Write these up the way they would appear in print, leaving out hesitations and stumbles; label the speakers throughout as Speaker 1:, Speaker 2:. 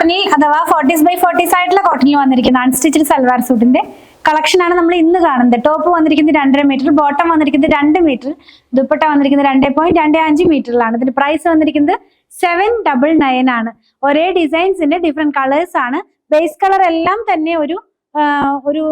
Speaker 1: കോട്ടണിൽ അഥവാ 40s by 40s ആയിട്ടുള്ള കോട്ടണിൽ വന്നിരിക്കുന്ന അൺസ്റ്റിച്ച്ഡ് സൽവാർ സൂട്ടിന്റെ കളക്ഷൻ ആണ് നമ്മൾ ഇന്ന് കാണുന്നത്. ടോപ്പ് വന്നിരിക്കുന്നത് 2.5 മീറ്റർ, ബോട്ടം വന്നിരിക്കുന്നത് 2 മീറ്റർ, ദുപ്പട്ട വന്നിരിക്കുന്നത് 2.25 മീറ്ററിലാണ്. ഇതിന്റെ പ്രൈസ് വന്നിരിക്കുന്നത് 799 ആണ്. ഒരേ ഡിസൈൻസിന്റെ ഡിഫറെന്റ് കളേഴ്സ് ആണ്. ബേസ് കളർ എല്ലാം തന്നെ ഒരു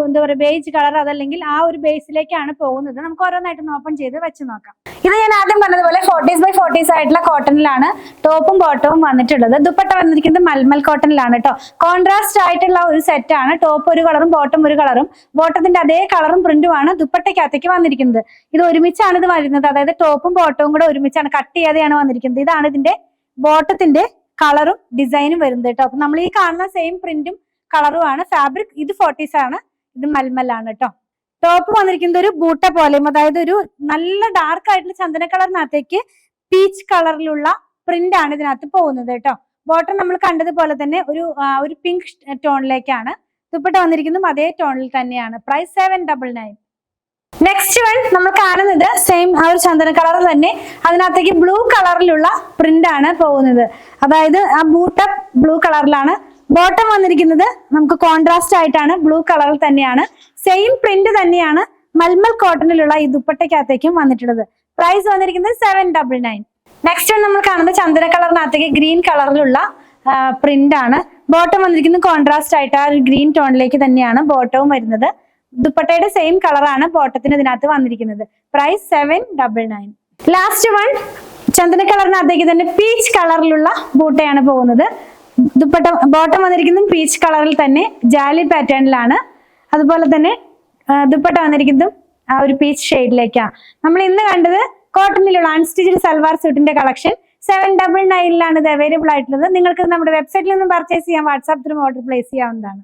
Speaker 1: എന്താ പറയുക ബേജ് കളർ, അതല്ലെങ്കിൽ ആ ഒരു ബേസിലേക്കാണ് പോകുന്നത്. നമുക്ക് ഓരോന്നായിട്ട് ഓപ്പൺ ചെയ്ത് വെച്ച് നോക്കാം. ഇത് ഞാൻ ആദ്യം പറഞ്ഞതുപോലെ 40s by 40s ആയിട്ടുള്ള കോട്ടണിലാണ് ടോപ്പും ബോട്ടവും വന്നിട്ടുള്ളത്. ദുപ്പട്ട വന്നിരിക്കുന്നത് മൽമൽ കോട്ടണിലാണ് കേട്ടോ. കോൺട്രാസ്റ്റ് ആയിട്ടുള്ള ഒരു സെറ്റ് ആണ്. ടോപ്പ് ഒരു കളറും ബോട്ടം ഒരു കളറും, ബോട്ടത്തിന്റെ അതേ കളറും പ്രിന്റുമാണ് ദുപ്പട്ടയ്ക്കകത്തേക്ക് വന്നിരിക്കുന്നത്. ഇത് ഒരുമിച്ചാണ് ഇത് വരുന്നത്, അതായത് ടോപ്പും ബോട്ടവും കൂടെ ഒരുമിച്ചാണ്, കട്ട് ചെയ്യാതെയാണ് വന്നിരിക്കുന്നത്. ഇതാണ് ഇതിന്റെ ബോട്ടത്തിന്റെ കളറും ഡിസൈനും വരുന്നത് കേട്ടോ. അപ്പൊ നമ്മൾ ഈ കാണുന്ന സെയിം പ്രിന്റും കളറുമാണ്. ഫാബ്രിക് ഇത് 40s ആണ്, ഇത് മൽമലാണ് കേട്ടോ. ടോപ്പ് വന്നിരിക്കുന്നത് ഒരു ബൂട്ട പോലെയും, അതായത് ഒരു നല്ല ഡാർക്ക് ആയിട്ടുള്ള ചന്ദന കളറിനകത്തേക്ക് പീച്ച് കളറിലുള്ള പ്രിന്റ് ആണ് ഇതിനകത്ത് പോകുന്നത് കേട്ടോ. ബോട്ടം നമ്മൾ കണ്ടതുപോലെ തന്നെ ഒരു പിങ്ക് ടോണിലേക്കാണ്. ദുപ്പട്ട വന്നിരിക്കുന്നതും അതേ ടോണിൽ തന്നെയാണ്. പ്രൈസ് 799. നെക്സ്റ്റ് വൺ നമ്മൾ കാണുന്നത് സെയിം ആ ഒരു ചന്ദന കളർ തന്നെ, അതിനകത്തേക്ക് ബ്ലൂ കളറിലുള്ള പ്രിന്റ് ആണ് പോകുന്നത്. അതായത് ആ ബൂട്ട ബ്ലൂ കളറിലാണ്. ബോട്ടം വന്നിരിക്കുന്നത് നമുക്ക് കോൺട്രാസ്റ്റ് ആയിട്ടാണ്, ബ്ലൂ കളറിൽ തന്നെയാണ്. സെയിം പ്രിന്റ് തന്നെയാണ് മൽമൽ കോട്ടണിലുള്ള ഈ ദുപ്പട്ടയ്ക്കകത്തേക്കും വന്നിട്ടുള്ളത്. പ്രൈസ് വന്നിരിക്കുന്നത് 799. നെക്സ്റ്റ് വൺ നമ്മൾ കാണുന്നത് ചന്ദന കളറിനകത്തേക്ക് ഗ്രീൻ കളറിലുള്ള പ്രിന്റ് ആണ്. ബോട്ടം വന്നിരിക്കുന്നത് കോൺട്രാസ്റ്റ് ആയിട്ട് ആ ഒരു ഗ്രീൻ ടോണിലേക്ക് തന്നെയാണ് ബോട്ടവും വരുന്നത്. ദുപ്പട്ടയുടെ സെയിം കളറാണ് ബോട്ടത്തിന് ഇതിനകത്ത് വന്നിരിക്കുന്നത്. പ്രൈസ് 799. ലാസ്റ്റ് വൺ ചന്ദന കളറിനകത്തേക്ക് തന്നെ പീച്ച് കളറിലുള്ള ബൂട്ടയാണ് പോകുന്നത്. ദുപ്പട്ട ബോട്ടം വന്നിരിക്കുന്നതും പീച്ച് കളറിൽ തന്നെ ജാലി പാറ്റേണിലാണ്. അതുപോലെ തന്നെ ദുപ്പട്ട വന്നിരിക്കുന്നതും ആ ഒരു പീച്ച് ഷെയ്ഡിലേക്കാണ്. നമ്മൾ ഇന്ന് കണ്ടത് കോട്ടണിലുള്ള അൺസ്റ്റിച്ച്ഡ് സൽവാർ സൂട്ടിന്റെ കളക്ഷൻ 799 ഇത് അവൈലബിൾ ആയിട്ടുള്ളത്. നിങ്ങൾക്ക് നമ്മുടെ വെബ്സൈറ്റിൽ നിന്നും പർച്ചേസ് ചെയ്യാം, വാട്സാപ്പ് ത്രൂ ഓർഡർ പ്ലേസ് ചെയ്യാവുന്നതാണ്.